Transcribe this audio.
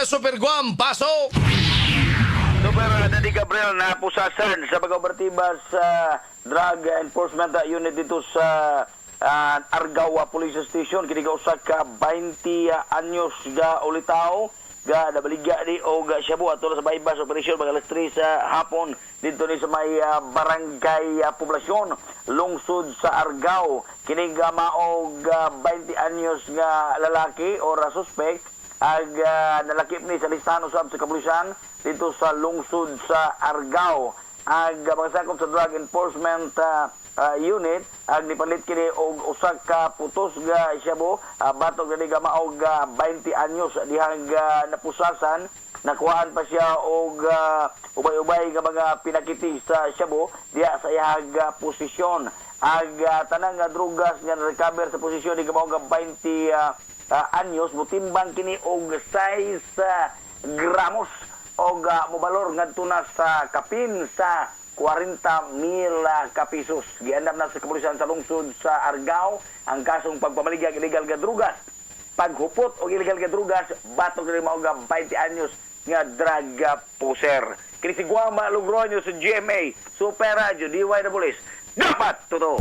Super Guam, pasok! Super Daddy Gabriel na pusasan sa pag-operatiba sa Drug Enforcement Unit dito sa Argao Police Station. Kini ka usa ka 20 anyos ga ulitaw ga nabaligya di o ga shabu ato sa bypass operation mga alas 3 sa hapon dito ni sa may barangay poblasyon lungsod sa Argao. Kini ga maog 20 anyos nga lalaki or suspect ag nalakip ni sa listahan usab sa kapulisan dito sa lungsod sa Argao. Ag mga sakop sa Drug Enforcement Unit ag nipalit kini og usa ka putos ga shabu batok gani ga maog 20 anyos dihang napusasan. Nakuhaan pa siya og ubay-ubay nga mga pinakiti sa shabu diha sa iyang posisyon. Ag tanang nga drugas nga recover sa posisyon ni maog 20 anyos mutimbang kini og 6 gramos og mobalor ngadto na sa kapin sa 40,000 kapisos. Giandam na sa kapulisan sa lungsod sa Argao ang kasong pagpamaligya illegal nga drugas, paghupot og illegal nga drugas, batok diri mao nga 20 anyos nga drug poser. Kini si Guama Logroño sa GMA Super Radio DYWS. Dapat totoo.